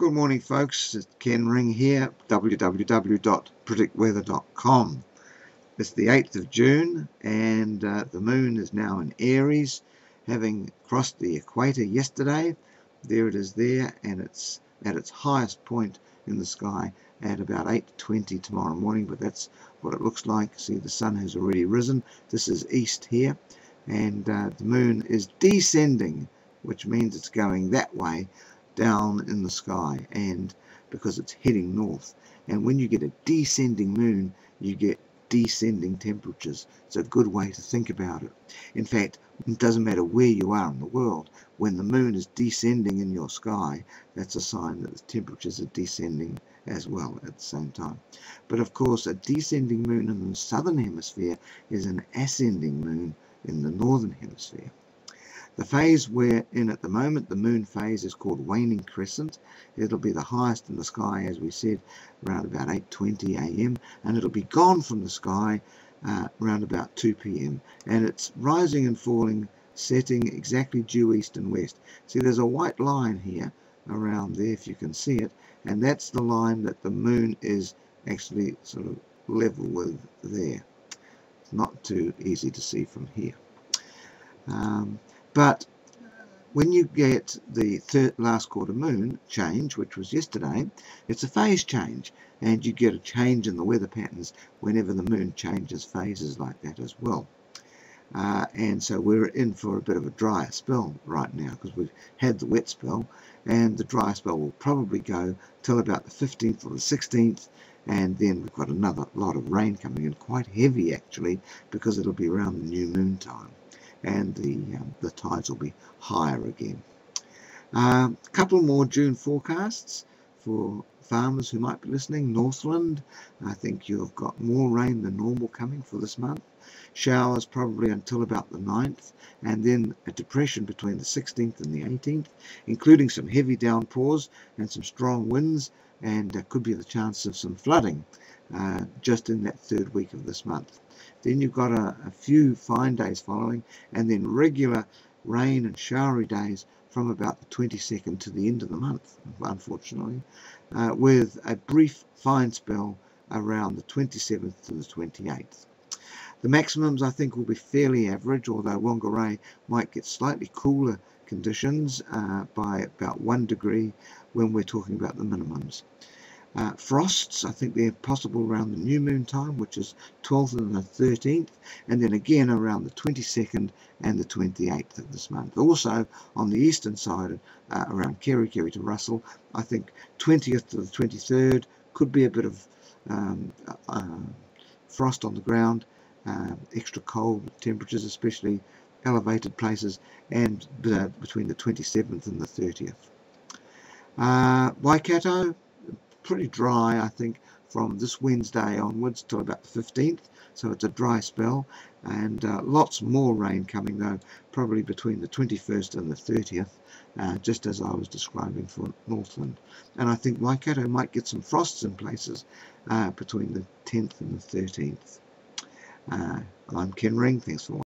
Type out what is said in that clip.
Good morning, folks. It's Ken Ring here, www.predictweather.com. It's the 8th of June and the moon is now in Aries, having crossed the equator yesterday. There it is there, and it's at its highest point in the sky at about 8:20 tomorrow morning, but that's what it looks like. See, the sun has already risen. This is east here, and the moon is descending, which means it's going that way down in the sky, and because it's heading north. And when you get a descending moon, you get descending temperatures. It's a good way to think about it. In fact, it doesn't matter where you are in the world, when the moon is descending in your sky, that's a sign that the temperatures are descending as well at the same time. But of course, a descending moon in the southern hemisphere is an ascending moon in the northern hemisphere. The phase we're in at the moment, the moon phase, is called waning crescent. It'll be the highest in the sky, as we said, around about 8:20 a.m. and it'll be gone from the sky around about 2 p.m. and it's rising and falling, setting exactly due east and west. See, there's a white line here around there, if you can see it, and that's the line that the moon is actually sort of level with there. It's not too easy to see from here. But when you get the last quarter moon change, which was yesterday, it's a phase change, and you get a change in the weather patterns whenever the moon changes phases like that as well. And so we're in for a bit of a drier spell right now, because we've had the wet spell, and the dry spell will probably go till about the 15th or the 16th, and then we've got another lot of rain coming in, quite heavy actually, because it'll be around the new moon time, and the tides will be higher again. A couple more June forecasts for farmers who might be listening. Northland, I think you've got more rain than normal coming for this month. Showers probably until about the 9th, and then a depression between the 16th and the 18th, including some heavy downpours and some strong winds, and there could be the chance of some flooding just in that third week of this month. Then you've got a few fine days following, and then regular rain and showery days from about the 22nd to the end of the month, unfortunately, with a brief fine spell around the 27th to the 28th. The maximums, I think, will be fairly average, although Whangarei might get slightly cooler conditions by about 1 degree when we're talking about the minimums. Frosts, I think they're possible around the new moon time, which is 12th and the 13th, and then again around the 22nd and the 28th of this month. Also on the eastern side, around Kerikeri to Russell, I think 20th to the 23rd could be a bit of frost on the ground, extra cold temperatures, especially elevated places, and between the 27th and the 30th. Waikato, pretty dry, I think, from this Wednesday onwards till about the 15th, so it's a dry spell, and lots more rain coming though, probably between the 21st and the 30th, just as I was describing for Northland. And I think Waikato might get some frosts in places between the 10th and the 13th. I'm Ken Ring, thanks for watching.